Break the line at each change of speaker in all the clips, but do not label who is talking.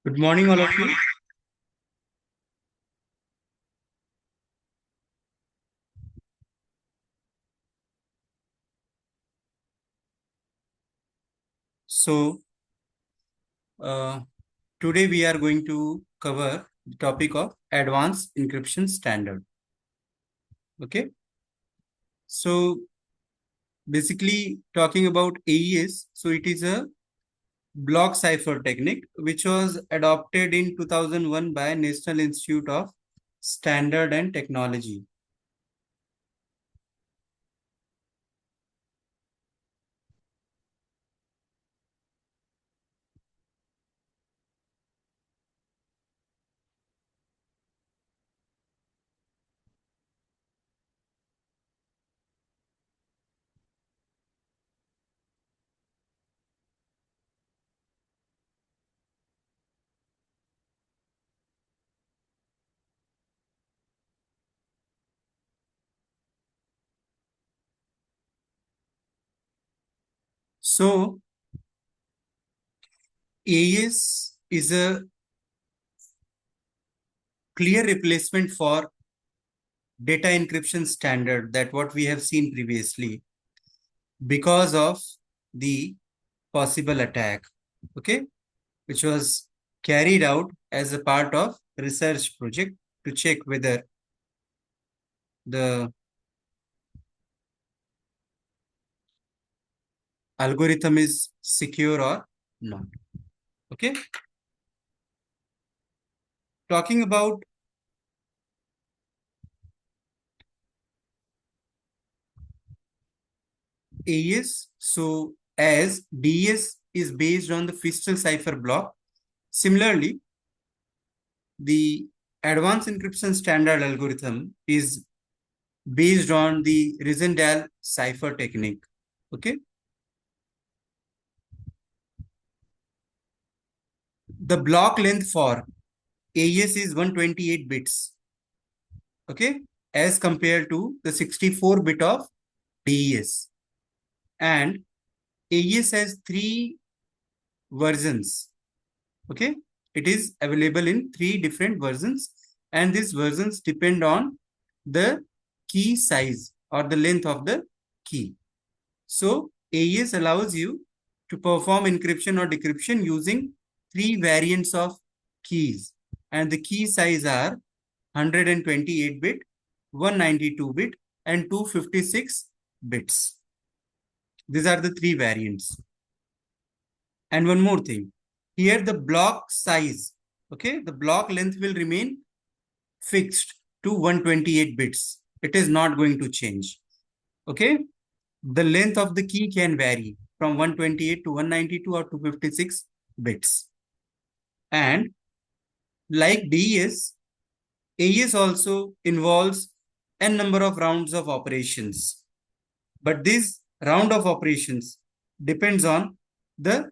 Good morning, all of you. So, uh, today we are going to cover the topic of advanced encryption standard. Okay. So, basically talking about AES, so it is a block cipher technique which was adopted in 2001 by National Institute of Standard and Technology. So, AES is a clear replacement for data encryption standard that what we have seen previously because of the possible attack, okay, which was carried out as a part of research project to check whether the algorithm is secure or not. Okay, talking about AES, so as DES is based on the fiscal cipher block, similarly the advanced encryption standard algorithm is based on the Rizendahl cipher technique. Okay, the block length for AES is 128 bits, okay, as compared to the 64 bit of DES. And AES has three versions, okay. It is available in three different versions, and these versions depend on the key size or the length of the key. So AES allows you to perform encryption or decryption using three variants of keys, and the key size are 128 bit, 192 bit, and 256 bits. These are the three variants. And one more thing, here the block size, okay, the block length will remain fixed to 128 bits. It is not going to change. Okay, the length of the key can vary from 128 to 192 or 256 bits. And like DES, AES also involves n number of rounds of operations. But this round of operations depends on the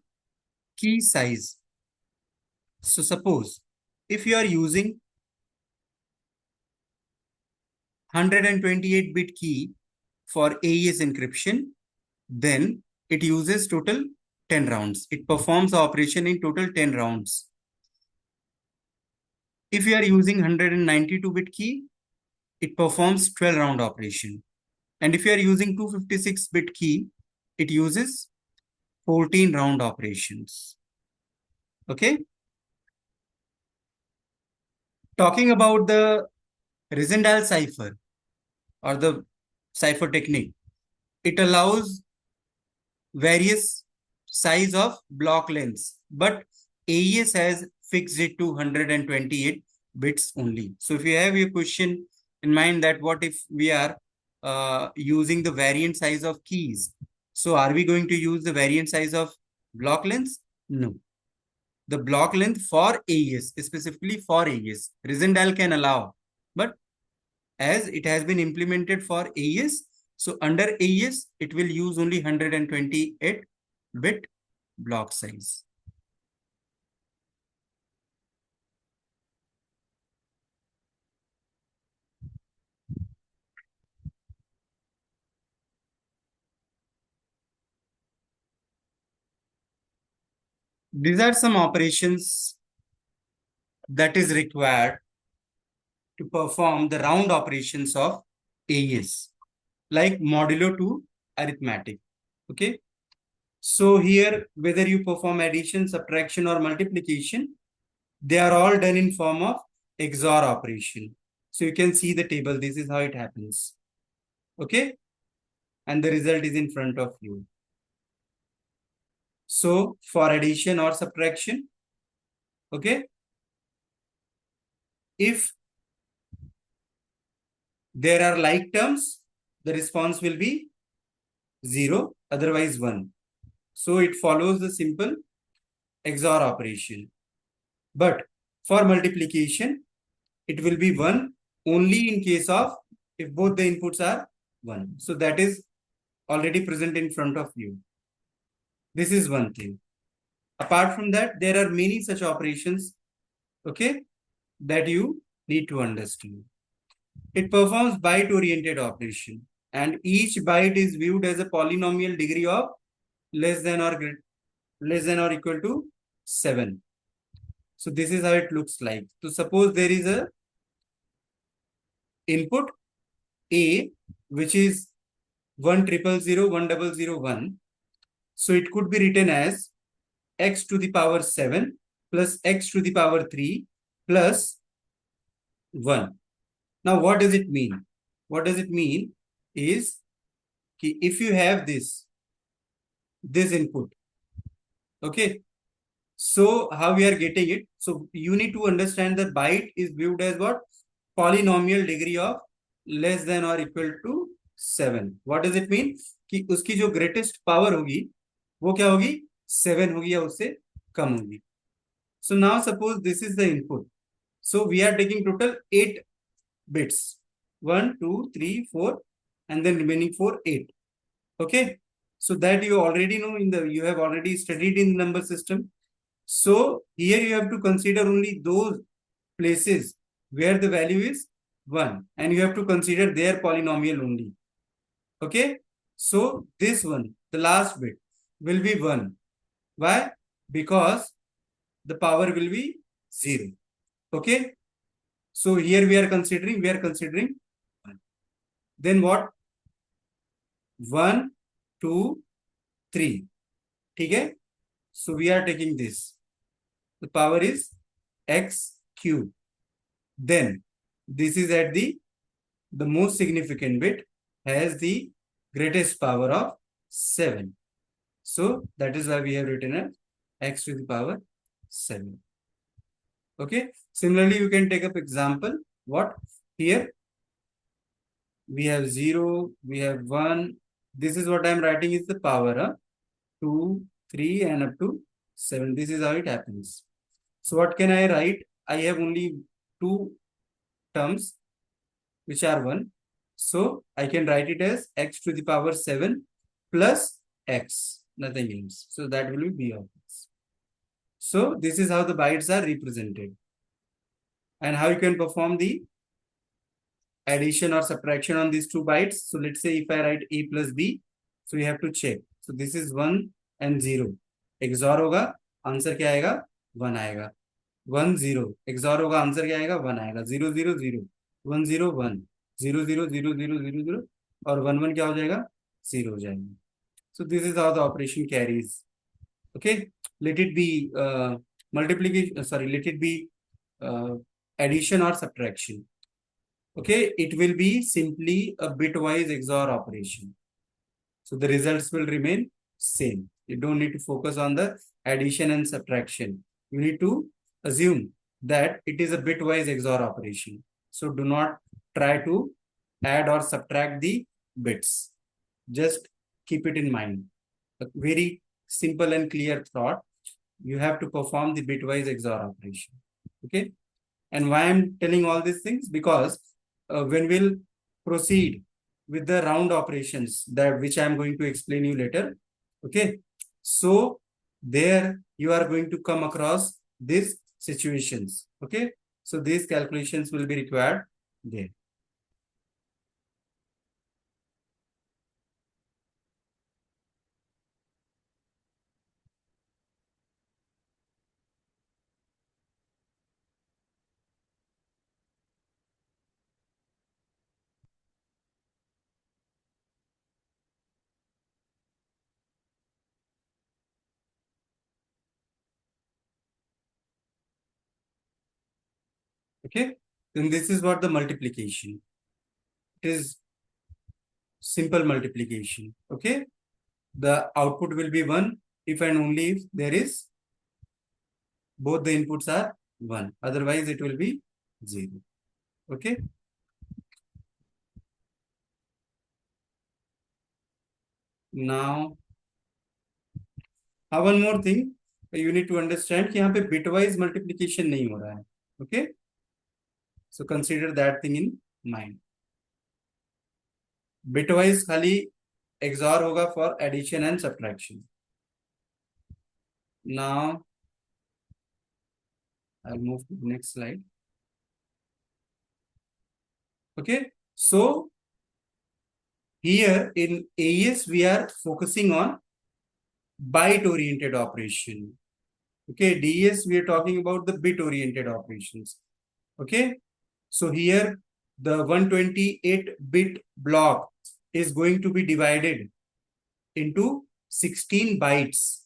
key size. So suppose if you are using 128 bit key for AES encryption, then it uses total 10 rounds. It performs the operation in total 10 rounds. If you are using 192 bit key, it performs 12 round operation. And if you are using 256 bit key, it uses 14 round operations. Okay. Talking about the Rizendahl cipher or the cipher technique, it allows various size of block lengths, but AES has fixed it to 128 bits only. So if you have a question in mind that what if we are using the variant size of keys, so are we going to use the variant size of block lengths? No. The block length for AES, specifically for AES, Rizendahl can allow, but as it has been implemented for AES, so under AES, it will use only 128 bit block size. These are some operations that is required to perform the round operations of AES, like modulo to arithmetic. Okay. So here, whether you perform addition, subtraction, or multiplication, they are all done in form of XOR operation. So you can see the table. This is how it happens. Okay. And the result is in front of you. So for addition or subtraction, okay, if there are like terms, the response will be 0, otherwise 1. So it follows the simple XOR operation. But for multiplication, it will be 1 only in case of if both the inputs are 1. So that is already present in front of you. This is one thing. Apart from that, there are many such operations, okay, that you need to understand. It performs byte-oriented operation, and each byte is viewed as a polynomial degree of less than or equal to 7. So this is how it looks like. So suppose there is a input A, which is 1000101. So it could be written as x to the power 7 plus x to the power 3 plus 1. Now, what does it mean? What does it mean is if you have this input, okay, so how we are getting it? So you need to understand that byte is viewed as what? Polynomial degree of less than or equal to 7. What does it mean? कि उसकी जो greatest power होगी वो क्या होगी? 7 होगी या उससे कम होगी. So now suppose this is the input. So we are taking total 8 bits. 1, 2, 3, 4, and then remaining 4, 8. Okay. So that you already know you have already studied in the number system. So here you have to consider only those places where the value is 1, and you have to consider their polynomial only. Okay. So this one, the last bit, will be 1. Why? Because the power will be 0. Okay. So here we are considering 1. Then what? 1, 2, 3. Okay. So we are taking this. The power is x cube. Then this is at the most significant bit has the greatest power of 7. So that is why we have written as x to the power 7. Okay. Similarly, you can take up example. What? Here we have 0, we have 1. This is what I am writing is the power. 2, 3 and up to 7. This is how it happens. So what can I write? I have only 2 terms which are 1. So I can write it as x to the power 7 plus x, nothing else. So that will be b of x. So this is how the bytes are represented. And how you can perform the addition or subtraction on these 2 bytes. So let's say if I write a plus b, so you have to check. So this is 1 and 0. XOR होगा, answer क्या आएगा? 1 आएगा. 1 0. XOR होगा, answer क्या आएगा? 1 आएगा. 0 0 0. 1 0 1. 0 0 0 0 0 0 और 1 1 क्या हो जाएगा? 0 हो जाएगा. So this is how the operation carries. Okay. Let it be multiplication. Sorry. Let it be addition or subtraction. Okay, it will be simply a bitwise XOR operation. So the results will remain same. You don't need to focus on the addition and subtraction. You need to assume that it is a bitwise XOR operation. So do not try to add or subtract the bits. Just keep it in mind. A very simple and clear thought. You have to perform the bitwise XOR operation. Okay. And why I'm telling all these things? Because when we'll proceed with the round operations that which I'm going to explain you later. Okay. So there you are going to come across these situations. Okay. So these calculations will be required there. Okay, then this is what the multiplication. It is simple multiplication. Okay, the output will be 1 if and only if there is both the inputs are 1. Otherwise, it will be 0. Okay. Now, one more thing you need to understand कि यहाँ पे bitwise multiplication नहीं हो रहा है. Okay. So consider that thing in mind. Bitwise खाली XOR होगा for addition and subtraction. Now, I'll move to the next slide. Okay. So here in AES, we are focusing on byte-oriented operation. Okay, DES, we are talking about the bit-oriented operations. Okay, so here the 128-bit block is going to be divided into 16 bytes.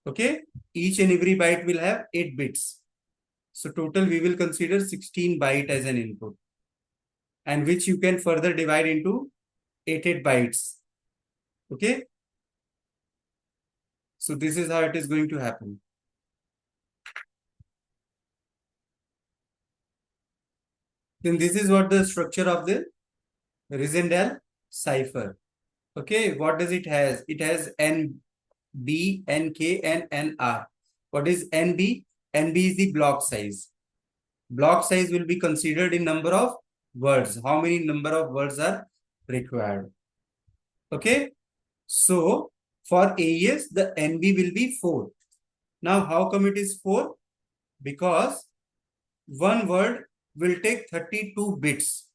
Okay, each and every byte will have 8 bits. So total we will consider 16 byte as an input, and which you can further divide into 8 bytes. Okay, so this is how it is going to happen. Then this is what the structure of the Rizendal cipher. Okay, what does it has? It has NB, NK, and NR. What is NB? NB is the block size. Block size will be considered in number of words. How many number of words are required? Okay, so for AES, the NB will be 4. Now, how come it is 4? Because one word will take 32 bits,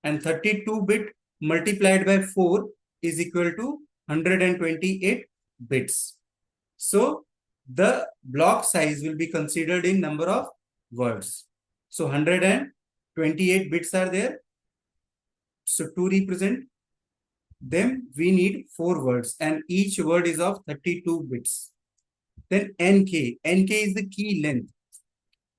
and 32 bit multiplied by 4 is equal to 128 bits. So the block size will be considered in number of words. So 128 bits are there. So to represent them, we need 4 words, and each word is of 32 bits. Then NK. NK is the key length.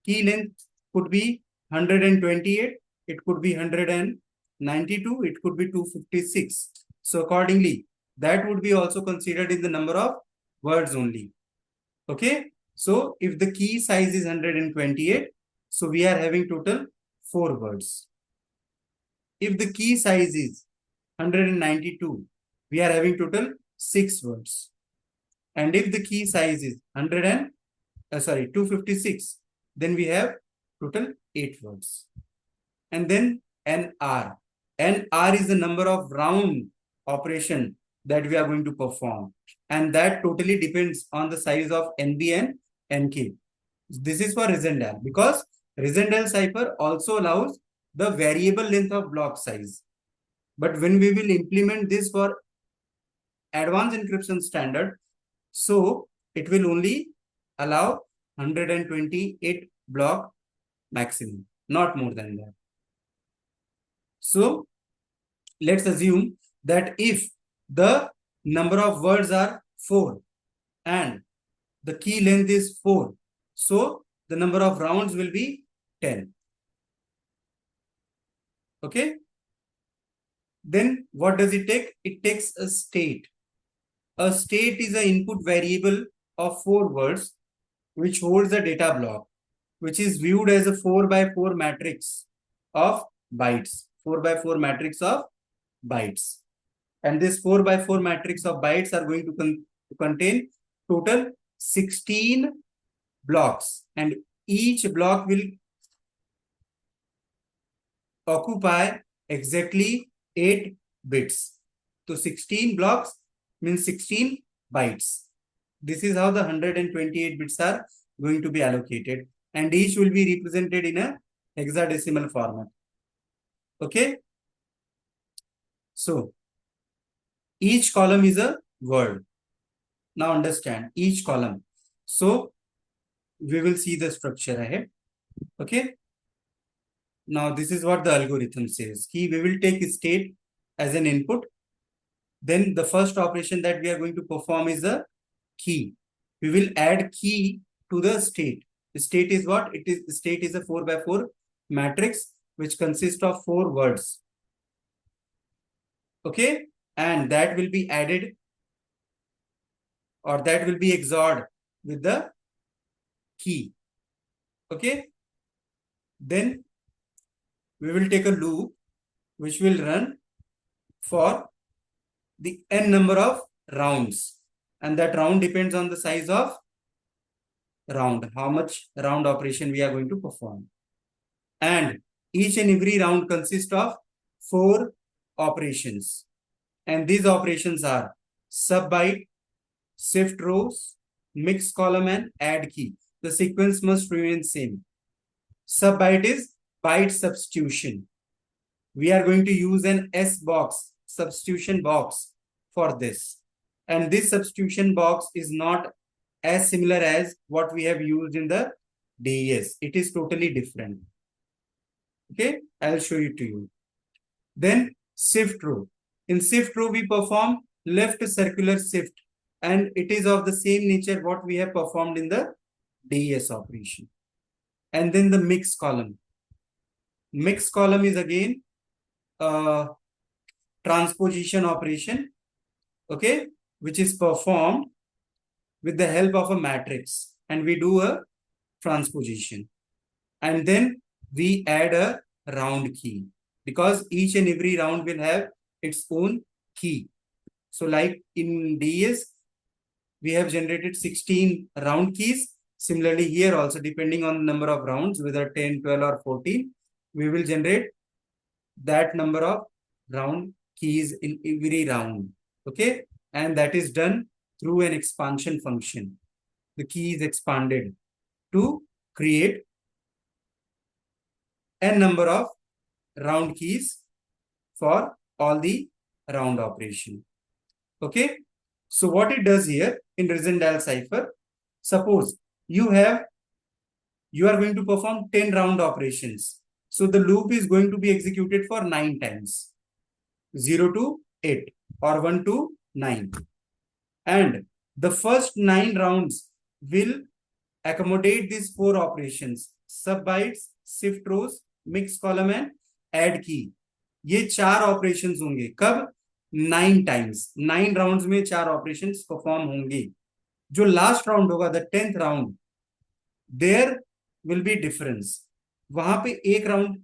Key length could be 128, it could be 192, it could be 256. So accordingly, that would be also considered in the number of words only. Okay, so if the key size is 128, so we are having total 4 words. If the key size is 192, we are having total 6 words. And if the key size is 256, then we have total 8 words. And then NR. NR is the number of round operation that we are going to perform. And that totally depends on the size of NB and NK. This is for Rizendal, because Rizendal cipher also allows the variable length of block size. But when we will implement this for advanced encryption standard, so it will only allow 128 block maximum, not more than that. So let's assume that if the number of words are 4 and the key length is 4, so the number of rounds will be 10. Okay. Then what does it take? It takes a state. A state is an input variable of 4 words which holds a data block, which is viewed as a 4 by 4 matrix of bytes. 4 by 4 matrix of bytes. And this 4 by 4 matrix of bytes are going to contain total 16 blocks, and each block will occupy exactly 8 bits. So 16 blocks means 16 bytes. This is how the 128 bits are going to be allocated, and each will be represented in a hexadecimal format. Okay. So each column is a word. Now understand each column. So we will see the structure ahead. Okay. Now this is what the algorithm says. We will take state as an input. Then the first operation that we are going to perform is the key. We will add key to the state. State is what? State is a 4 by 4 matrix which consists of 4 words. Okay, and that will be added, or that will be XORed with the key. Okay, then we will take a loop which will run for the n number of rounds, and that round depends on the size of round, how much round operation we are going to perform. And each and every round consists of 4 operations, and these operations are subbyte, shift rows, mix column, and add key. The sequence must remain same. Subbyte is byte substitution. We are going to use an S box, substitution box, for this. And this substitution box is not as similar as what we have used in the DES. It is totally different. Okay, I'll show it to you. Then shift row. In shift row, we perform left circular shift, and it is of the same nature what we have performed in the DES operation. And then the mix column. Mix column is again a transposition operation, okay, which is performed with the help of a matrix, and we do a transposition. And then we add a round key, because each and every round will have its own key. So like in DES, we have generated 16 round keys. Similarly here also, depending on the number of rounds, whether 10, 12 or 14, we will generate that number of round keys in every round. Okay, and that is done through an expansion function. The key is expanded to create n number of round keys for all the round operation. Okay, so what it does here in Rizendal cipher, suppose you are going to perform 10 round operations. So the loop is going to be executed for 9 times, 0 to 8 or 1 to 9. And the first 9 rounds will accommodate these 4 operations: subbytes, shift rows, mix column and add key. ये 4 operations होंगे कब? 9 times. 9 rounds में 4 operations perform होंगे. जो last round होगा, the 10th round, there will be difference. वहां पे एक राउंड,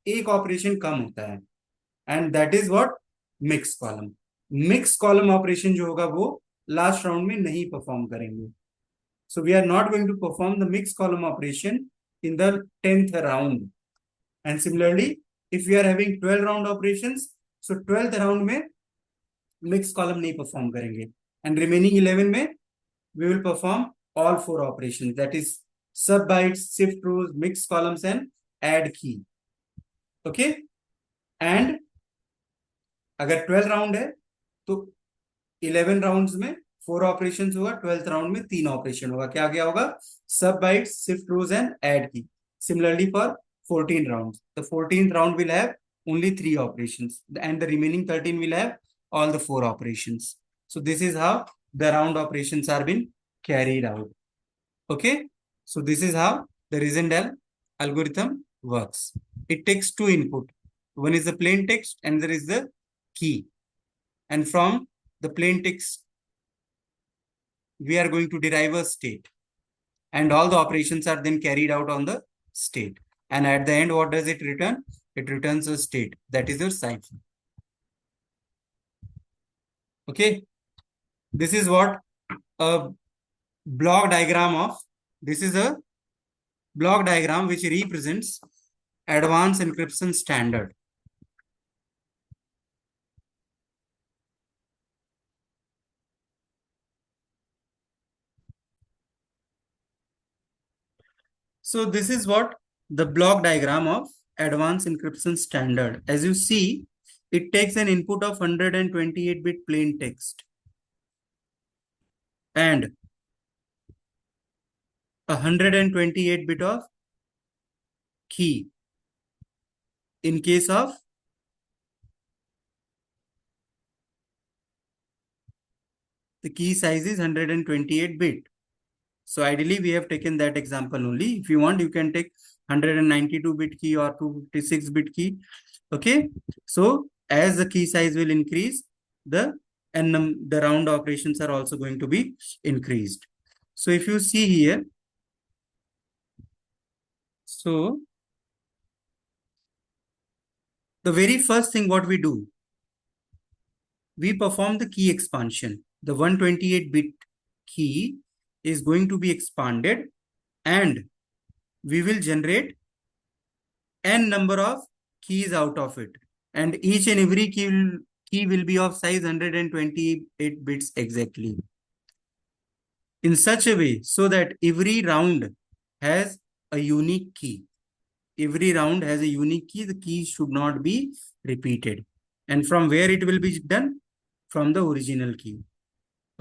एक ऑपरेशन कम होता है, and that is what? Mix column. Mix column operation जो होगा वो लास्ट राउंड में नहीं परफॉर्म करेंगे. So we are not going to perform the mix column operation in the 10th round. And similarly, if we are having 12 round operations, so 12th round में mix column नहीं perform करेंगे, and remaining 11 में we will perform all 4 operations, that is subbytes, shift rows, mix columns and add key. Okay, and अगर 12 round है तो 11 rounds में 4 operation होगा, 12th round में 3 ऑपरेशन होगा. क्या क्या होगा? Sub bytes, shift rows and add key. Similarly for 14 rounds, the 14th round will have only 3 operations, and the remaining 13 will have all the 4 operations. So this is how the round operations are been carried out. Okay, so this is how the Rizendal algorithm works. It takes 2 input. One is the plain text and there is the key, and from the plain text we are going to derive a state, and all the operations are then carried out on the state, and at the end what does it return? It returns a state. That is your cipher. Okay, this is what a block diagram of, this is a block diagram which represents advanced encryption standard. So this is what the block diagram of advanced encryption standard. As you see, it takes an input of 128-bit plain text and 128-bit of key. In case of the key size is 128-bit. So ideally we have taken that example only. If you want, you can take 192-bit key or 256-bit key. Okay. So as the key size will increase, the the round operations are also going to be increased. So if you see here, so the very first thing what we do, we perform the key expansion. The 128-bit key is going to be expanded and we will generate n number of keys out of it. And each and every key will be of size 128 bits exactly. In such a way so that every round has a unique key. Every round has a unique key. The key should not be repeated. And from where it will be done? From the original key.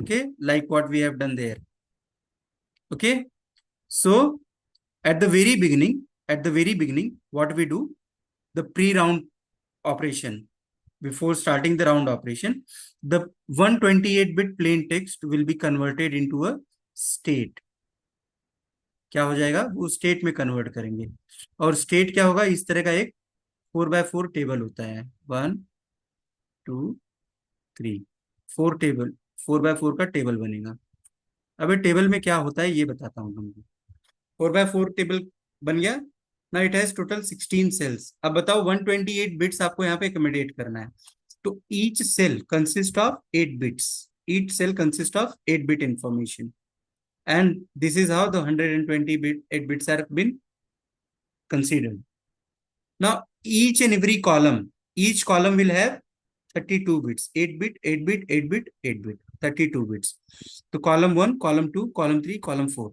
Okay, like what we have done there. Okay, so at the very beginning, what we do, the pre-round operation, before starting the round operation, the 128-bit plain text will be converted into a state. क्या हो जाएगा? वो state में convert करेंगे और state क्या होगा? इस तरह का एक 4x4 टेबल होता है, 1 2 3 4 टेबल, 4x4 का टेबल बनेगा. अब टेबल में क्या होता है ये बताता हूँ तुमको. 4x4 टेबल बन गया ना. It has total 16 cells. अब बताओ 128 बिट्स आपको यहाँ पे अकोमोडेट करना है. तो each cell consist of 8 bits. Each cell consist of 8 bit information. And this is how the 128 bits are been considered. Now each and every column, each column will have 32 bits. 8 bit, 8 bit, 8 bit, 8 bit, 32 bits. So column 1, column 2, column 3, column 4.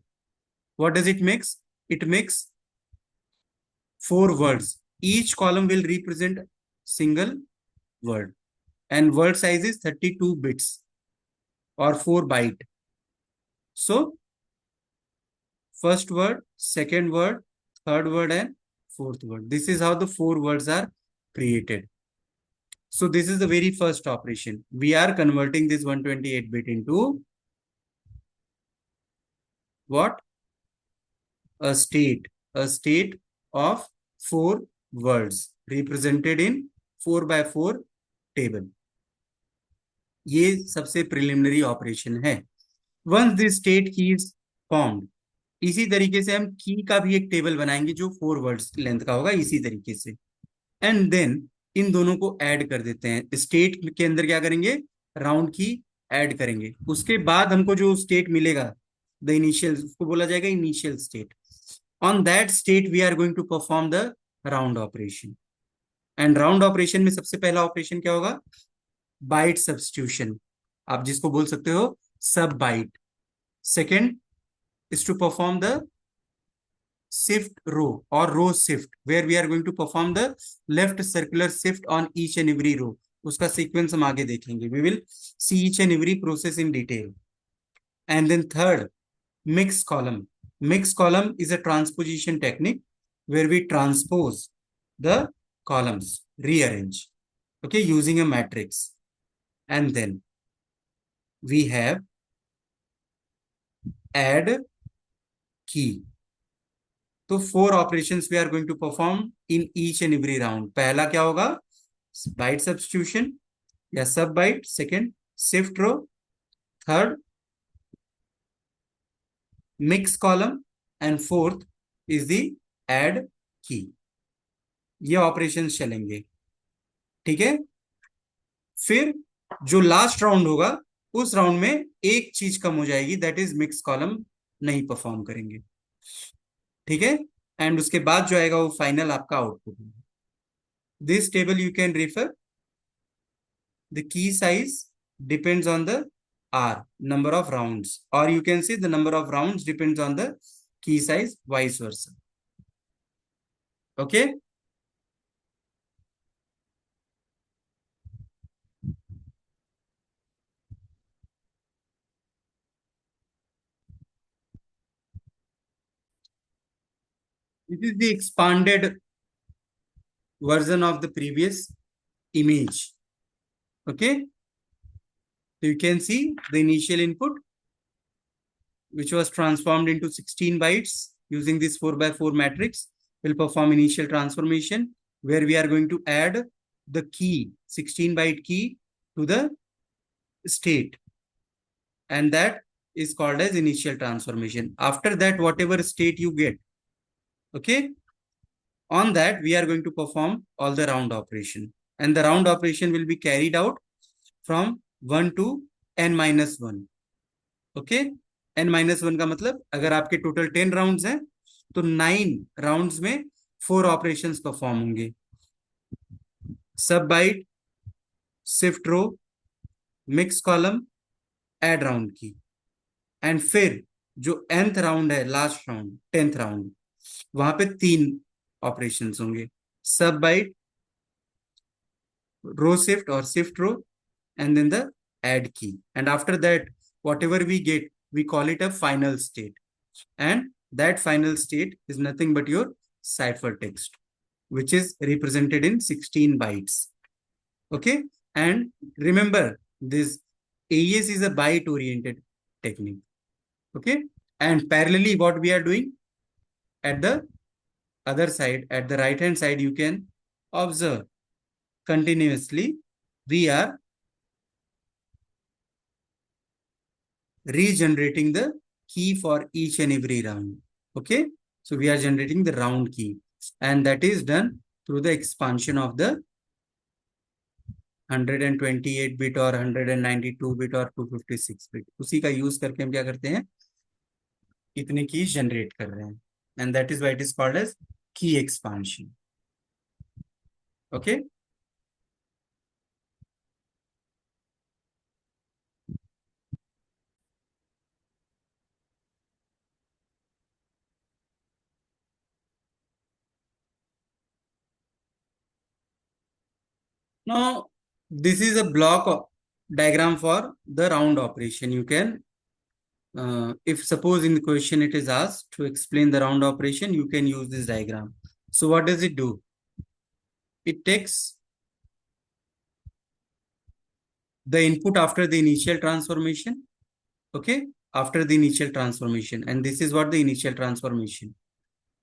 What does it makes? It makes 4 words. Each column will represent single word. And word size is 32 bits or 4 byte. So first word, second word, third word, and fourth word. This is how the 4 words are created. So this is the very first operation. We are converting this 128 bit into what? A state of 4 words represented in 4x4 table. ये सबसे preliminary operation है. Once this state key is formed, इसी तरीके से हम की का भी एक टेबल बनाएंगे जो 4 वर्ड्स लेंथ का होगा इसी तरीके से. एंड देन इन दोनों को ऐड कर देते हैं. स्टेट के अंदर क्या करेंगे? राउंड की ऐड करेंगे. उसके बाद हमको जो स्टेट मिलेगा, द इनिशियल, उसको बोला जाएगा initial state. On that state we are going to perform the round operation. And round operation में सबसे पहला ऑपरेशन क्या होगा? बाइट सब्स्टिट्यूशन, आप जिसको बोल सकते हो sub byte. Second is to perform the shift row or row shift, where we are going to perform the left circular shift on each and every row. उसका sequence हम आगे देखेंगे. We will see each and every process in detail. And then third, mix column. Mix column is a transposition technique where we transpose the columns, rearrange, okay, using a matrix. And then we have add key. तो 4 operations we are going to perform in each and every round. पहला क्या होगा? Bite substitution या sub byte. Second shift row. Third mix column. And fourth is the add key. ये operations चलेंगे. ठीक है. फिर जो लास्ट राउंड होगा उस राउंड में एक चीज कम हो जाएगी, दैट इज मिक्स कॉलम नहीं परफॉर्म करेंगे. ठीक है. एंड उसके बाद जो आएगा वो फाइनल आपका output. This table you can refer. The key size depends on the R, number of rounds, or you can see the number of rounds depends on the key size, vice versa. Okay. This is the expanded version of the previous image. Okay. So you can see the initial input, which was transformed into 16 bytes using this 4 by 4 matrix will perform initial transformation, where we are going to add the key, 16 byte key, to the state, and that is called as initial transformation. After that, whatever state you get, okay, on that we are going to perform all the round operation, and the round operation will be carried out from 1 to n minus 1. Okay, n minus one का मतलब अगर आपके total 10 rounds हैं तो 9 rounds में 4 operations perform होंगे, sub byte, shift row, mix column, add round key, and फिर जो nth राउंड है, लास्ट राउंड, 10th राउंड, वहां पे 3 ऑपरेशंस होंगे, सब बाइट, रो शिफ्ट और shift row, and then the add key, and after that whatever we get we call it a final state, and that final state is nothing but your cipher text, which is represented in 16 bytes. Okay, and remember this AES is a byte oriented technique. Okay, and parallelly what we are doing at the other side, at the right hand side, you can observe continuously we are regenerating the key for each and every round. Okay, so we are generating the round key, and that is done through the expansion of the 128 bit or 192 bit or 256 bit. उसी का use करके हम क्या करते हैं, इतने keys generate कर रहे हैं, and that is why it is called as key expansion. Okay, now this is a block diagram for the round operation. You can if suppose in the question it is asked to explain the round operation, you can use this diagram. So what does it do? It takes the input after the initial transformation, okay, after the initial transformation, and this is what the initial transformation.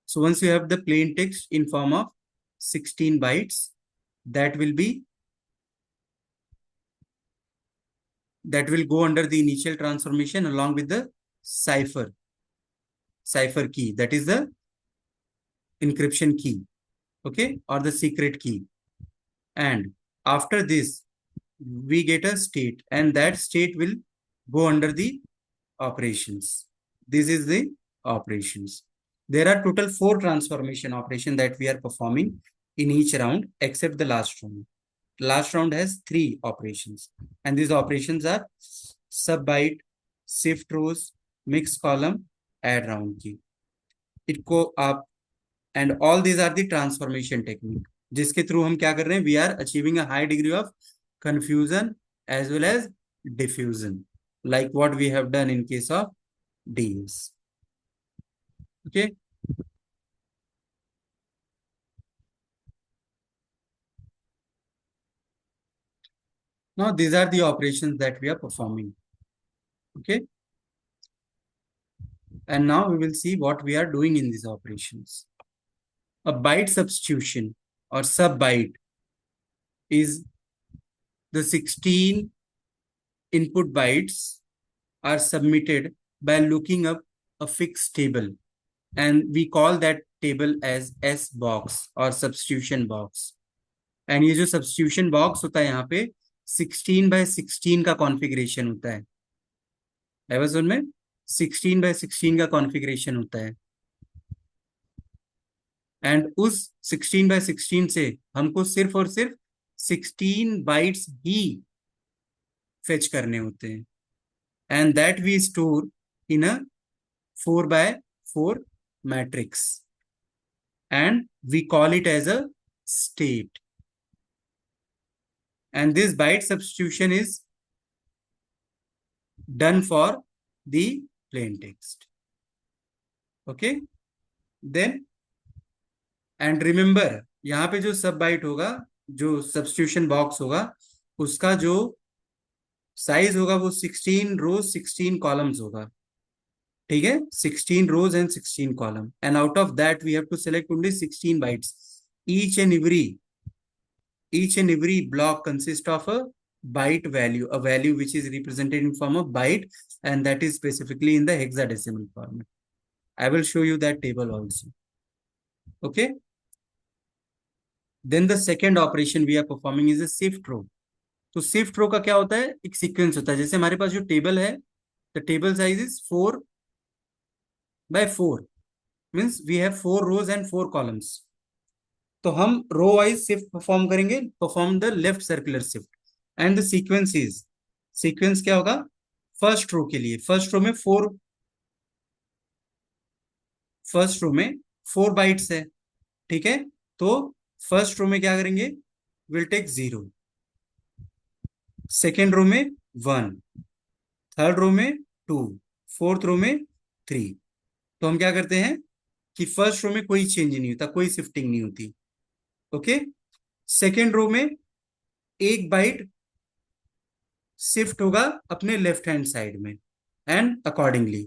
So once you have the plain text in form of 16 bytes, that will go under the initial transformation along with the cipher key, that is the encryption key, okay, or the secret key. And after this we get a state, and that state will go under the operations. This is the operations. There are total 4 transformation operation that we are performing in each round except the last round. Last round has 3 operations, and these operations are sub byte, shift rows, mix column, add round key. It go up, and all these are the transformation technique, जिसके through हम क्या कर रहे हैं, we are achieving a high degree of confusion as well as diffusion, like what we have done in case of DES. Okay. Now these are the operations that we are performing. Okay. And now we will see what we are doing in these operations. A byte substitution or sub byte is the 16 input bytes are submitted by looking up a fixed table, and we call that table as S box or substitution box. And ये जो substitution box होता है यहाँ पे 16 by 16 का configuration होता है, Amazon में 16 by 16 का configuration होता है, and उस 16 by 16 से हमको सिर्फ और सिर्फ 16 bytes ही fetch करने होते हैं, and that we store in a 4 by 4 matrix, and we call it as a state. And this byte substitution is done for the plain text. Okay, then and remember यहाँ पे जो सब bite होगा, जो substitution box होगा, उसका जो size होगा वो 16 रोज 16 कॉलम्स होगा, ठीक है, 16 rows and 16 column, and out of that we have to select only 16 bytes. each and every each and every block consists of a byte value, a value which is represented in form of byte, and that is specifically in the hexadecimal format. I will show you that table also. Okay. Then the second operation we are performing is a shift row. तो shift रो का क्या होता है, एक sequence होता है. जैसे हमारे पास जो टेबल है, the table size is 4 by 4, means we have 4 rows and 4 columns. तो हम रो वाइज शिफ्ट परफॉर्म करेंगे, perform the left circular shift. And the sequence is, sequence क्या होगा, फर्स्ट रो के लिए, फर्स्ट रो में 4 बाइट्स है. ठीक है, तो फर्स्ट रो में क्या करेंगे, विल टेक 0, सेकेंड रो में 1, थर्ड रो में 2, फोर्थ रो में 3. तो हम क्या करते हैं कि फर्स्ट रो में कोई चेंज नहीं होता, कोई शिफ्टिंग नहीं होती. ओके. सेकेंड रो में एक बाइट शिफ्ट होगा अपने लेफ्ट हैंड साइड में, एंड अकॉर्डिंगली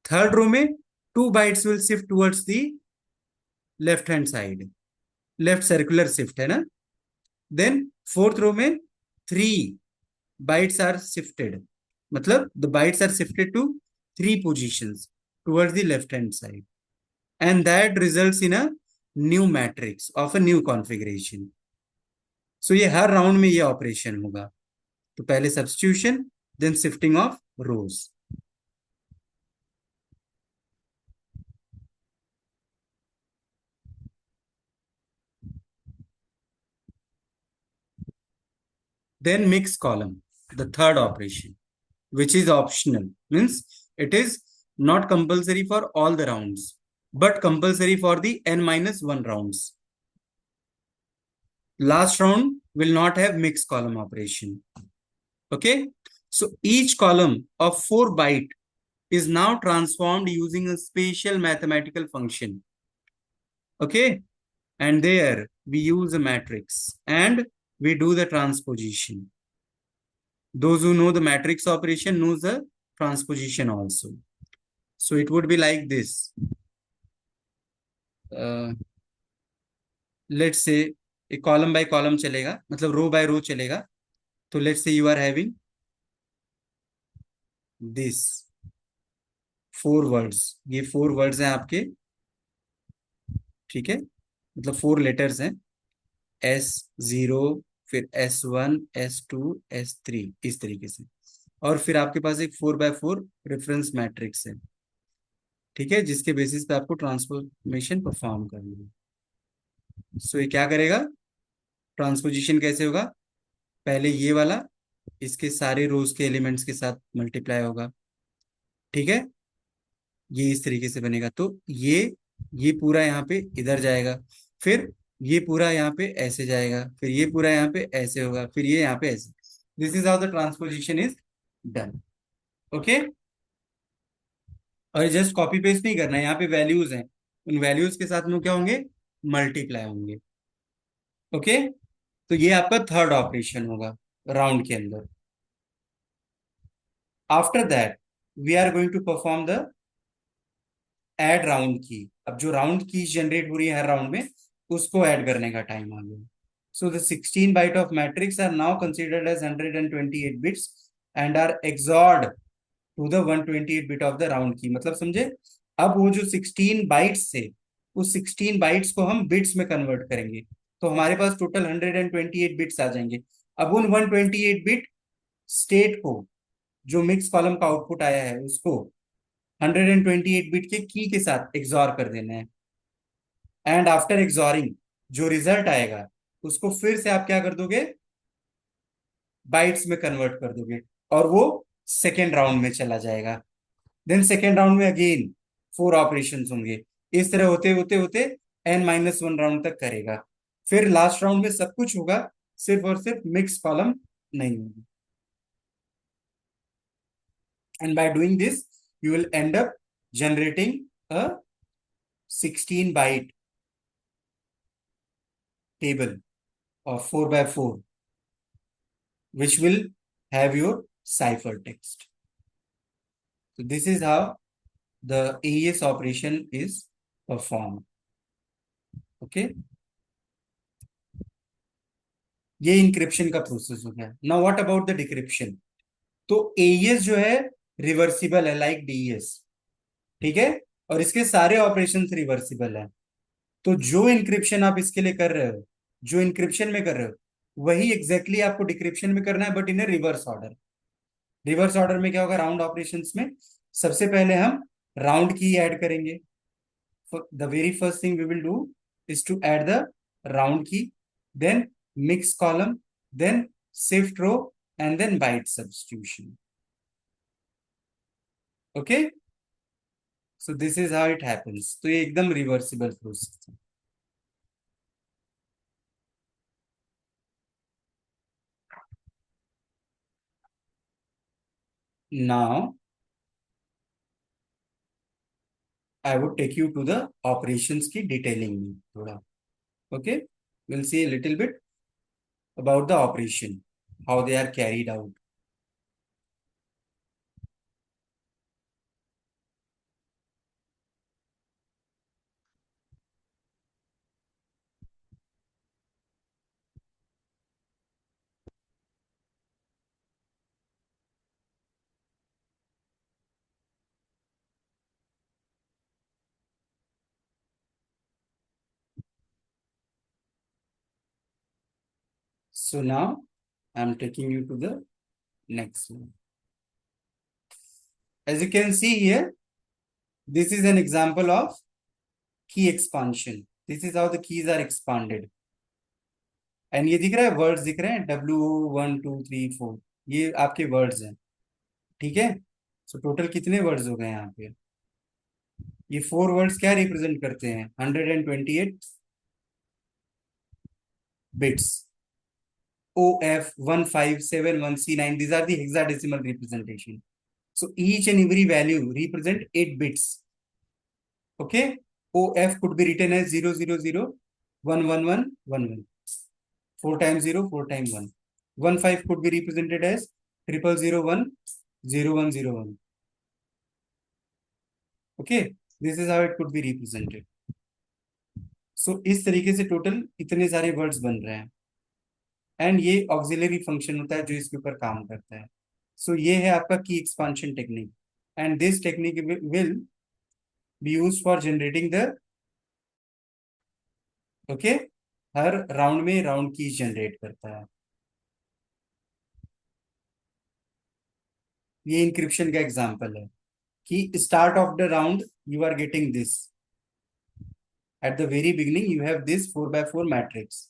थर्ड रो में 2 bytes will shift towards the left hand side, left circular shift है ना. देन फोर्थ रो में 3 बाइट्स आर शिफ्टेड, मतलब the bytes are shifted to 3 positions towards the left hand side, and that results in a new matrix of a new configuration. So ये हर round में ये operation होगा. तो पहले substitution, then shifting of rows. Then mix column, the third operation, which is optional, means it is not compulsory for all the rounds, but compulsory for the n-1 rounds. Last round will not have mix column operation. Okay, so each column of 4 byte is now transformed using a special mathematical function. Okay, and there we use a matrix and we do the transposition. Those who know the matrix operation knows the transposition also. So it would be like this. Let's say एक column by column चलेगा, मतलब row by row चलेगा. तो let's say you are having this 4 words, ये 4 words हैं आपके. ठीक है, मतलब 4 letters हैं, S0, फिर S1, S2, S3, इस तरीके से. और फिर आपके पास एक 4 by 4 रेफरेंस मैट्रिक्स है. ठीक है, जिसके बेसिस पे आपको ट्रांसफॉर्मेशन परफॉर्म करनी है. सो ये क्या करेगा, ट्रांसपोजिशन कैसे होगा, पहले ये वाला इसके सारे रोज के एलिमेंट्स के साथ मल्टीप्लाई होगा. ठीक है, ये इस तरीके से बनेगा. तो ये पूरा यहाँ पे इधर जाएगा, फिर ये पूरा यहाँ पे ऐसे जाएगा, फिर ये पूरा यहाँ पे ऐसे होगा, फिर ये यहाँ पे ऐसे. This is how the transposition is done. Okay, और जस्ट कॉपी पेस्ट नहीं करना है, यहाँ पे वैल्यूज हैं, उन वैल्यूज के साथ में क्या होंगे, मल्टीप्लाई होंगे. ओके, तो ये आपका थर्ड ऑपरेशन होगा राउंड के अंदर. After that we are going to perform the add round key. अब जो राउंड की जनरेट हो रही है हर राउंड में, उसको ऐड करने का टाइम आ गया. So the 16 byte of matrix are now considered as 128 bits and are XORed to the 128 bit of the round key. मतलब समझे, अब वो जो 16 बाइट्स थे, उस 16 बाइट्स को हम बिट्स में कन्वर्ट करेंगे, तो हमारे पास टोटल 128 बिट्स आ जाएंगे. अब उन 128 बिट स्टेट को, जो मिक्स कॉलम का आउटपुट आया है, उसको 128 बिट के की के साथ एक्सॉर कर देना है. एंड आफ्टर एक्सॉरिंग जो रिजल्ट आएगा, उसको फिर से आप क्या कर दोगे, बाइट्स में कन्वर्ट कर दोगे, और वो सेकेंड राउंड में चला जाएगा. देन सेकेंड राउंड में अगेन 4 ऑपरेशंस होंगे. इस तरह होते होते होते n-1 राउंड तक करेगा. फिर लास्ट राउंड में सब कुछ होगा, सिर्फ और सिर्फ मिक्स कॉलम नहीं होगी. And by doing this, you will end up generating a 16 byte table of 4 by 4, which will have your cipher text. So this is how the AES operation is performed. Okay, ये encryption का process हो गया. Now what about the decryption? तो AES जो है reversible है like DES. ठीक है, और इसके सारे ऑपरेशन रिवर्सिबल है. तो जो इंक्रिप्शन आप इसके लिए कर रहे हो, जो इंक्रिप्शन में कर रहे हो, वही एग्जैक्टली exactly आपको डिक्रिप्शन में करना है, but in A reverse order. Reverse order में क्या होगा? राउंड ऑपरेशंस में सबसे पहले हम राउंड की ऐड करेंगे. The very first thing we will do is to add the round key, then mix column, then shift row, and then byte substitution. Okay, so this is how it happens. तो ये एकदम reversible process है. Now I would take you to the operations की detailing में थोड़ा. Okay, we'll see a little bit about the operation, how they are carried out. So now I'm taking you to the next one. As you can see here, this is an example of key expansion. This is how the keys are expanded. And ये दिख रहा है, words दिख रहे हैं, W1 2 3 4, ये आपके words हैं. ठीक है, सो टोटल कितने वर्ड्स हो गए यहाँ पे? ये 4 वर्ड्स क्या रिप्रेजेंट करते हैं? 128 bits. OF1571C9, these are the hexadecimal representation. So each and every value represent 8 bits. Okay, OF could be written as 000111111. 4 times 0, 4 times 1. 15 could be represented as 00010101. Okay, this is how it could be represented. So इस तरीके से total इतने सारे words बन रहे हैं. And ये auxiliary function होता है जो इसके ऊपर काम करता है. सो ये है आपका key expansion technique, and this technique will be use for generating the, okay, हर राउंड में राउंड की जनरेट करता है. ये इंक्रिप्शन का एग्जांपल है कि start of the round you are getting this. At the very beginning you have this 4x4 matrix.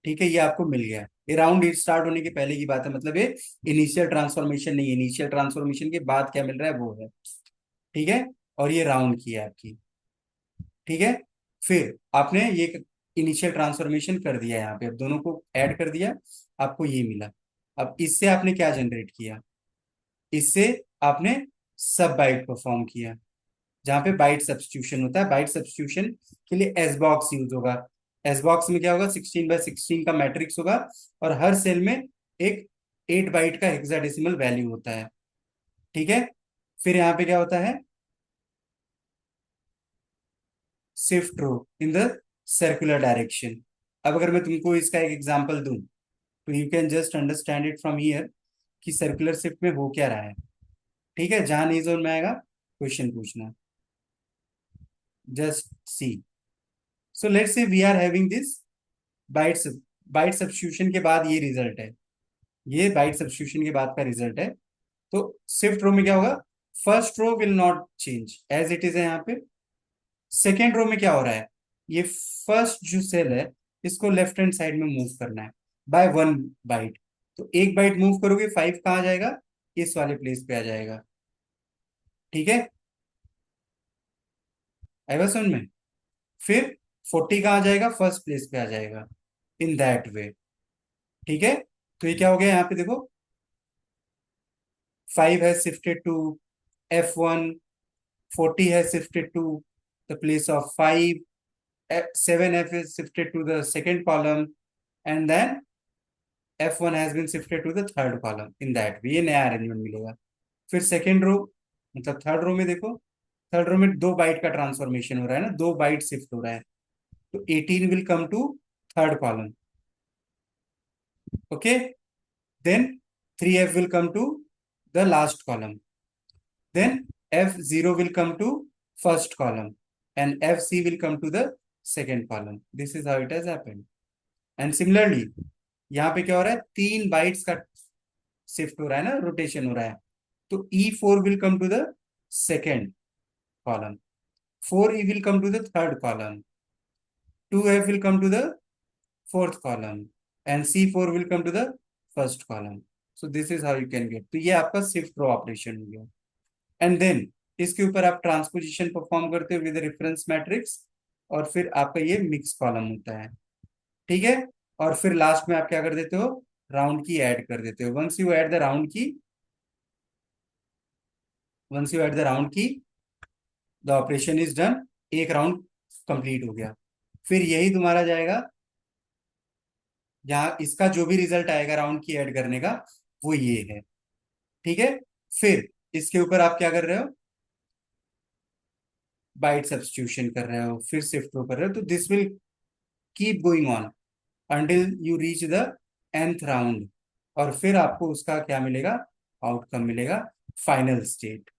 ठीक है, ये आपको मिल गया. ये राउंड स्टार्ट होने के पहले की बात है, मतलब ये इनिशियल ट्रांसफॉर्मेशन नहीं है. इनिशियल ट्रांसफॉर्मेशन के बाद क्या मिल रहा है वो है. ठीक है, और ये राउंड की है आपकी. ठीक है, फिर आपने ये इनिशियल ट्रांसफॉर्मेशन कर दिया यहाँ पे, अब दोनों को ऐड कर दिया, आपको ये मिला. अब इससे आपने क्या जनरेट किया? इससे आपने सब बाइट परफॉर्म किया, जहां पे बाइट सब्स्टिट्यूशन होता है. बाइट सब्स्टिट्यूशन के लिए एस बॉक्स यूज होगा. एस बॉक्स में क्या होगा? 16x16 का मैट्रिक्स होगा, और हर सेल में एक 8 बाइट का हेक्साडेसिमल वैल्यू होता है. ठीक है, फिर यहाँ पे क्या होता है? Shift row in the circular direction. अब अगर मैं तुमको इसका एक एग्जांपल दूं, तो you can just understand it from here कि सर्कुलर शिफ्ट में हो क्या रहा है. ठीक है, जहां नहीं जोन में आएगा क्वेश्चन पूछना. Just see. So let's say we are having this byte. Byte substitution के बाद ये रिजल्ट है. ये बाइट सब्स्टिट्यूशन के बाद का रिजल्ट है. तो शिफ्ट रो में क्या होगा? First row will not change, as it is है यहाँ पे. सेकेंड रो में क्या हो रहा है? ये फर्स्ट जो सेल है इसको लेफ्ट हैंड साइड में मूव करना है बाय 1 बाइट. तो 1 बाइट मूव करोगे, 5 कहाँ आ जाएगा? इस वाले प्लेस पे आ जाएगा. ठीक है, आएगा समझ में? फिर 40 कहाँ आ जाएगा? फर्स्ट प्लेस पे आ जाएगा. In that way. ठीक है, तो ये क्या हो गया यहाँ पे देखो, 5 has shifted to F1, 40 has shifted to the place of 5, 7F is shifted to the second column, and then F1 has been shifted to the third column. In that way ये नया अरेंजमेंट मिलेगा. फिर second row, मतलब third row में देखो, third row में 2 bite का transformation हो रहा है ना, 2 बाइट शिफ्ट हो रहा है, तो 18 will come to third column. Okay, then 3f will come to the last column, then f0 will come to first column, and fc will come to the second column. This is how it has happened. And similarly यहाँ पे क्या हो रहा है, 3 bytes का shift हो रहा है ना, रोटेशन हो रहा है, तो e4 will come to the second column, 4e will come to the third column, 2f will come to the fourth column, and c4 will come to the first column. So this is how you can get. तो ये आपका shift row operation हो गया. And then इसके ऊपर आप transposition perform करते हो विद रेफरेंस मैट्रिक्स, और फिर आपका ये मिक्स कॉलम होता है. ठीक है, और फिर लास्ट में आप क्या कर देते हो, राउंड की ऐड कर देते हो. Once you add the round key, the operation is done. एक राउंड कंप्लीट हो गया. फिर यही तुम्हारा जाएगा, यहाँ इसका जो भी रिजल्ट आएगा राउंड की ऐड करने का, वो ये है. ठीक है, फिर इसके ऊपर आप क्या कर रहे हो, बाइट सब्स्टिट्यूशन कर रहे हो, फिर शिफ्ट रो कर रहे हो. तो this will keep going on until you reach the nth round, और फिर आपको उसका क्या मिलेगा, आउटकम मिलेगा, final state.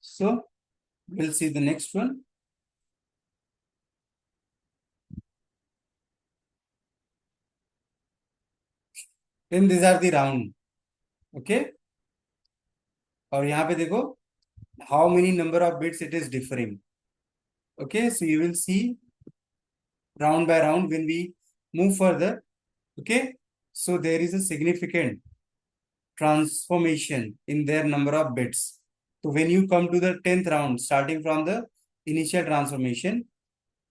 So we'll see the next one. Then these are the round. Okay, और यहाँ पे देखो how many number of bits it is differing. Okay, so you will see round by round when we move further. Okay, so there is a significant transformation in their number of bits. So when you come to the 10th round, starting from the initial transformation,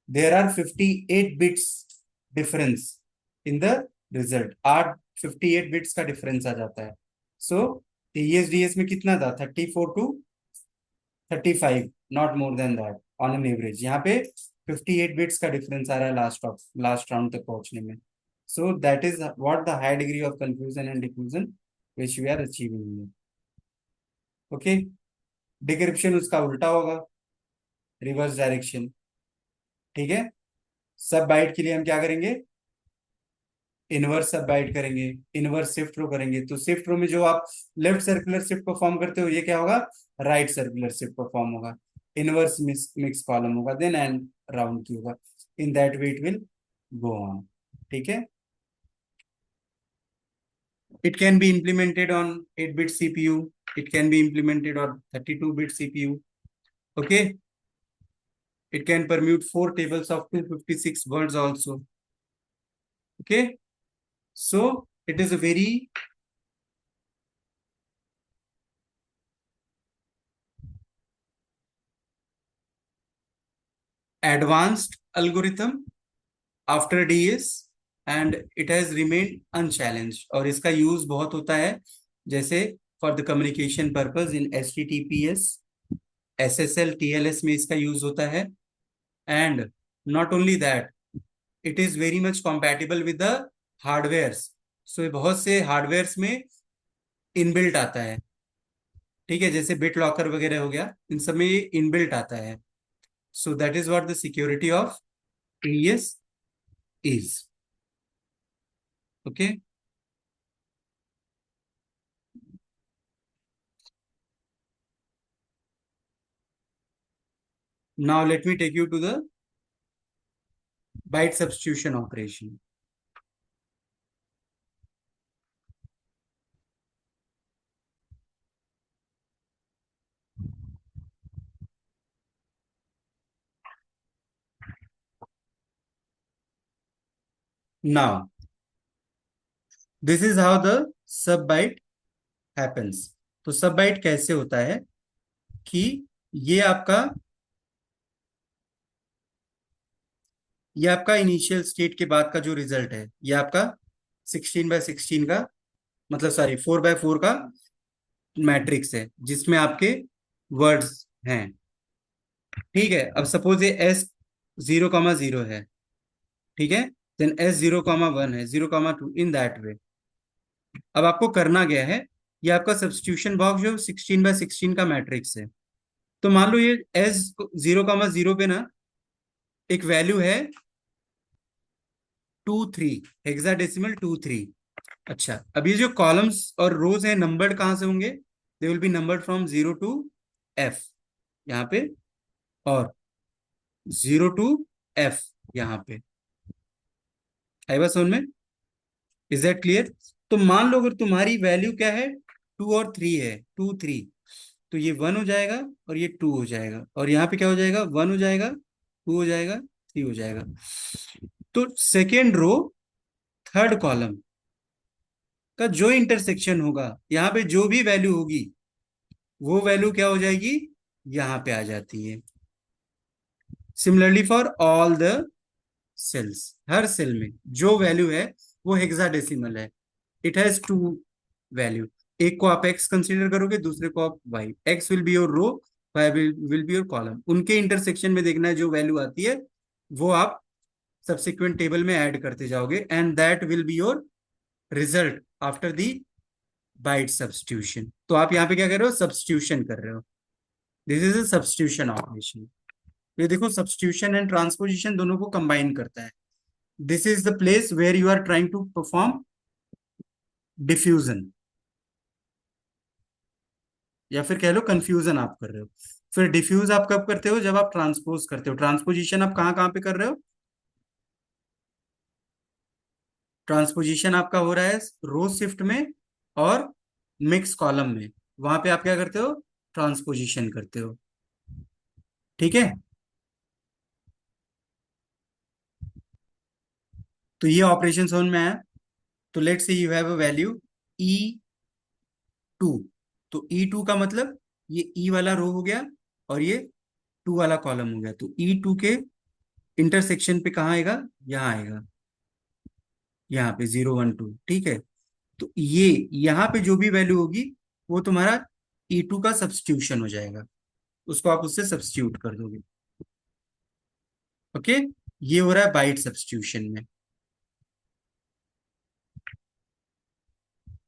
there are 58 bits difference in the result. 58 bits का difference आ जाता है. So AES-DS में कितना था, 34 to 35, not more than that on an average. यहाँ पे 58 bits का difference आ रहा है लास्ट राउंड तक पहुंचने में. So that is what the high degree of confusion and diffusion which we are achieving here. Okay, decryption उसका उल्टा होगा, रिवर्स डायरेक्शन. ठीक है, सब बाइट के लिए हम क्या करेंगे, इनवर्स सब बाइट करेंगे, इनवर्स शिफ्ट रो करेंगे. तो शिफ्ट रो में जो आप लेफ्ट सर्कुलर शिफ्ट परफॉर्म करते हो, ये क्या होगा, राइट सर्कुलर शिफ्ट परफॉर्म होगा. इनवर्स मिक्स कॉलम होगा, देन एंड राउंड की होगा. In that way it will go on. ठीक है, it can be implemented on 8-bit CPU, it can be implemented on 32-bit CPU. Okay, it can permute 4 tables of 256 words also. Okay, so it is a very advanced algorithm after DS, and it has remained unchallenged. और इसका use बहुत होता है, जैसे for the communication purpose in HTTPS, SSL, TLS में इसका use होता है. And not only that, it is very much compatible with the hardwares. So बहुत से हार्डवेयर्स में इनबिल्ट आता है. ठीक है, जैसे बिट लॉकर वगैरह हो गया, इन सब में ये इनबिल्ट आता है. So that is what the security of AES is. Okay, now let me take you to the byte substitution operation. Now this is how the sub byte happens. तो सब बाइट कैसे होता है कि ये आपका इनिशियल स्टेट के बाद का जो रिजल्ट है, ये आपका 16 by 16 का मतलब सॉरी 4x4 का मैट्रिक्स है जिसमें आपके वर्ड्स हैं। ठीक है, अब सपोज ये S 0,0 है, ठीक है, देन S 0,1 है, 0,2, इन दैट वे। अब आपको करना गया है, ये आपका सब्स्टिट्यूशन बॉक्स जो 16x16 का मैट्रिक्स है। तो मान लो ये S 0,0 पे ना एक वैल्यू है 23, हेक्साडेसिमल 23। अच्छा, अब ये जो कॉलम्स और रोज हैं नंबर्ड कहां से होंगे? They will be numbered from 0 to F यहाँ पे, और 0 to F यहाँ पे। आई बात समझ में? Is that clear? तो मान लो अगर तुम्हारी वैल्यू क्या है, 2 और 3 है, 2 3, तो ये 1 हो जाएगा और ये 2 हो जाएगा, और यहाँ पे क्या हो जाएगा, 1 हो जाएगा, 2 हो जाएगा, 3 हो जाएगा। तो सेकेंड रो थर्ड कॉलम का जो इंटरसेक्शन होगा, यहाँ पे जो भी वैल्यू होगी वो वैल्यू क्या हो जाएगी, यहाँ पे आ जाती है। Similarly for all the cells, हर सेल में जो वैल्यू है वो हेक्साडेसिमल है। इट हैज टू वैल्यू, एक को आप एक्स कंसीडर करोगे, दूसरे को आप Y. X will be your row, Y will be your column. उनके इंटरसेक्शन में देखना है जो वैल्यू आती है वो आप सब्सिक्वेंट टेबल में ऐड करते जाओगे, and that will be your result after the byte substitution. तो आप यहाँ पे क्या कर रहे हो, सब्स्टिट्यूशन कर रहे हो। This is a substitution operation. ये देखो, सब्स्टिट्यूशन एंड ट्रांसपोजिशन दोनों को कंबाइन करता है। This is the place where you are trying to perform diffusion, या फिर कह लो कंफ्यूजन आप कर रहे हो। फिर डिफ्यूज आप कब करते हो, जब आप ट्रांसपोज करते हो। ट्रांसपोजिशन आप कहाँ कहाँ पे कर रहे हो? ट्रांसपोजिशन आपका हो रहा है रो शिफ्ट में और मिक्स कॉलम में, वहां पे आप क्या करते हो, ट्रांसपोजिशन करते हो। ठीक है, तो ये ऑपरेशन समझ में आया। तो let's say you have a value E2। तो E2 का मतलब ये E वाला रो हो गया और ये 2 वाला कॉलम हो गया। तो E2 के इंटरसेक्शन पे कहाँ आएगा, यहाँ आएगा, यहाँ पे 0 1 2। ठीक है, तो ये यहाँ पे जो भी वैल्यू होगी वो तुम्हारा E2 का सब्स्टिट्यूशन हो जाएगा, उसको आप उससे सब्स्टिट्यूट कर दोगे। ओके, ये हो रहा है बाइट सब्स्टिट्यूशन में।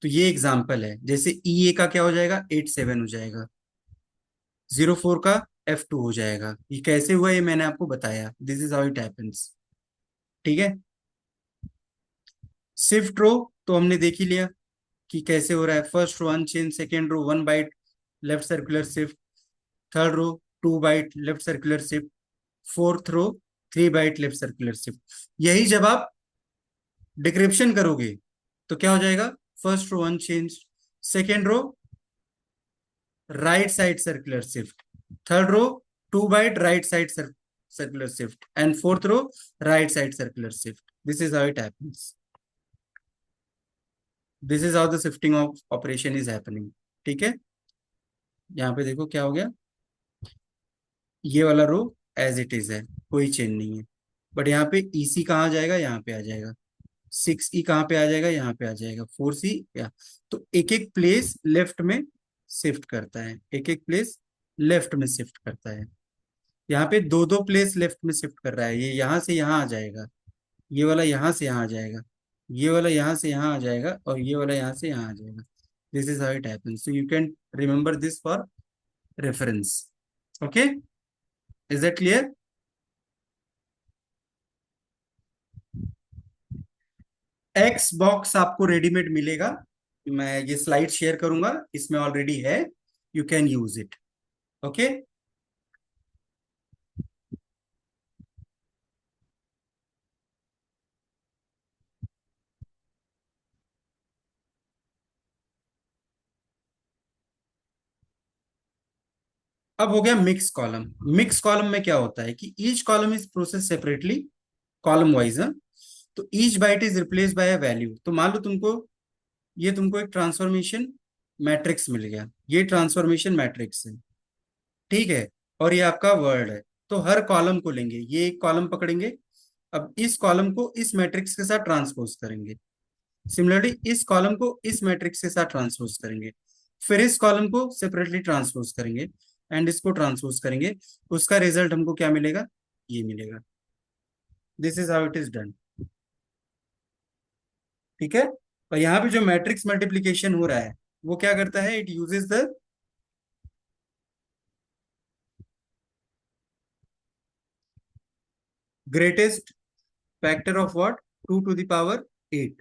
तो ये एग्जांपल है, जैसे E A का क्या हो जाएगा, 8 7 हो जाएगा, 0 4 का F2 हो जाएगा। ये कैसे हुआ ये मैंने आपको बताया, this is how it happens. ठीक है, शिफ्ट रो तो हमने देख ही लिया कि कैसे हो रहा है। First row unchange, second row 1 byte left circular shift, third row 2 byte left circular shift, fourth row 3 byte left circular shift. यही जब आप डिक्रिप्शन करोगे तो क्या हो जाएगा, first row unchange, second row right side circular shift, third row 2 byte right side circular shift, and fourth row right side circular shift. This is how it happens, this is how the shifting of operation is happening. ठीक है, यहाँ पे देखो क्या हो गया, ये वाला रो एज इट इज है, कोई चेंज नहीं है। बट यहाँ पे EC कहाँ आ जाएगा, यहाँ पे आ जाएगा। 6E कहाँ पे आ जाएगा, यहाँ पे आ जाएगा। 4C या, तो एक एक प्लेस लेफ्ट में शिफ्ट करता है, एक एक प्लेस लेफ्ट में शिफ्ट करता है। यहाँ पे दो दो प्लेस लेफ्ट में शिफ्ट कर रहा है। ये यहाँ से यहाँ आ जाएगा, ये वाला यहाँ से यहाँ आ जाएगा, ये वाला यहाँ से यहाँ आ जाएगा, और ये वाला यहाँ से यहाँ आ जाएगा। This is how it happens, so you can remember this for reference. Okay, is that clear? X box आपको रेडीमेड मिलेगा, मैं ये स्लाइड शेयर करूंगा, इसमें ऑलरेडी है, you can use it. Okay, अब हो गया मिक्स कॉलम। मिक्स कॉलम में क्या होता है कि each column is process separately, column wise. तो each byte is replace by a value. तो मान लो तुमको, ये तुमको एक ट्रांसफॉर्मेशन मैट्रिक्स मिल गया, ये ट्रांसफॉर्मेशन मैट्रिक्स है, ठीक है, और ये आपका वर्ड है। तो हर कॉलम को लेंगे, ये एक कॉलम पकड़ेंगे, अब इस कॉलम को इस मैट्रिक्स के साथ ट्रांसपोज करेंगे। सिमिलरली इस कॉलम को इस मैट्रिक्स के साथ ट्रांसपोज करेंगे, फिर इस कॉलम को सेपरेटली ट्रांसपोज करेंगे एंड इसको ट्रांसपोज करेंगे, उसका रिजल्ट हमको क्या मिलेगा, ये मिलेगा। This is how it is done. ठीक है। और यहाँ पे जो मैट्रिक्स मल्टीप्लीकेशन हो रहा है वो क्या करता है, it uses the greatest factor of what, 2 to the power 8।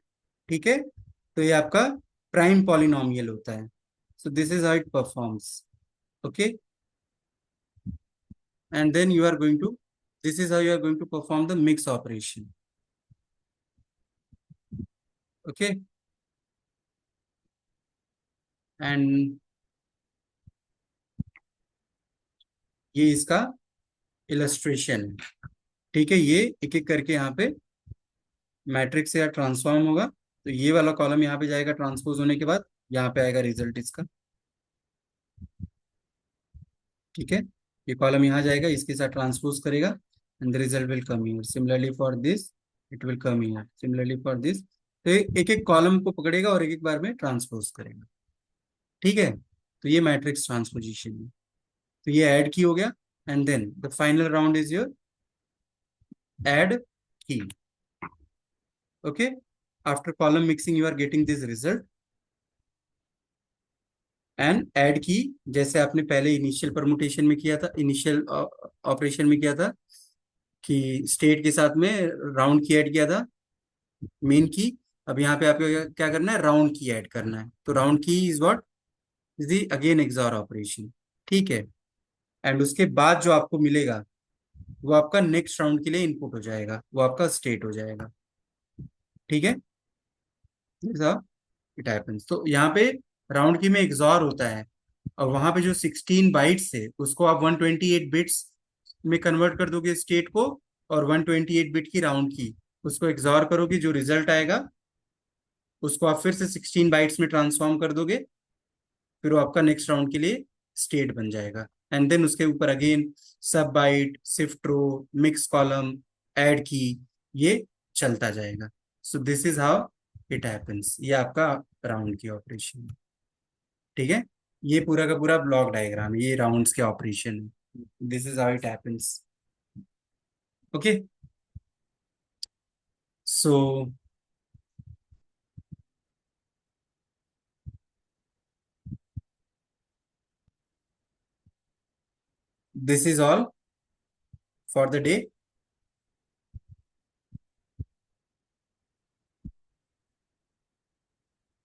ठीक है, तो ये आपका प्राइम पॉलिनोमियल होता है। सो this is how it performs. Okay, and then you are going to, this is how you are going to perform the mix operation। okay, and ये इसका illustration है। ठीक है, ये एक एक करके यहाँ पे मैट्रिक्स से या ट्रांसफॉर्म होगा, तो ये वाला कॉलम यहाँ पे जाएगा ट्रांसपोज होने के बाद, यहाँ पे आएगा रिजल्ट इसका। ठीक है, ये कॉलम यहाँ जाएगा, इसके साथ ट्रांसपोज करेगा and the result will come here. Similarly for this it will come here, similarly for this. तो एक एक कॉलम को पकड़ेगा और एक एक बार में ट्रांसपोज करेगा। ठीक है, तो ये मैट्रिक्स ट्रांसपोजिशन है। तो ये ऐड की हो गया, and then the final round is your add key. Okay, after column mixing you are getting this result, and add key जैसे आपने पहले इनिशियल परमुटेशन में किया था, इनिशियल ऑपरेशन में किया था कि स्टेट के साथ में राउंड की ऐड किया था, मेन की। अब यहाँ पे आपको क्या करना है, राउंड की ऐड करना है। तो राउंड की is what, is the again XOR operation. ठीक है, एंड उसके बाद जो आपको मिलेगा वो आपका नेक्स्ट राउंड के लिए इनपुट हो जाएगा, वो आपका स्टेट हो जाएगा। ठीक है, इट हैपेंस। तो यहाँ पे राउंड की में एक्सॉर होता है, और वहां पे जो 16 बाइट्स है उसको आप 128 बिट्स में कन्वर्ट कर दोगे स्टेट को, और 128 बिट की राउंड की उसको एक्सॉर करोगे, जो रिजल्ट आएगा उसको आप फिर से 16 बाइट्स में ट्रांसफॉर्म कर दोगे, फिर वो आपका नेक्स्ट राउंड के लिए स्टेट बन जाएगा। एंड देन उसके ऊपर अगेन सब byte, shift row, mix column, add key, ये चलता जाएगा। सो this is how it happens. ये आपका राउंड की ऑपरेशन है। ठीक है, ये पूरा का पूरा ब्लॉक डायग्राम है, ये राउंड्स के ऑपरेशन है। This is how it happens. Okay, so this is all for the day.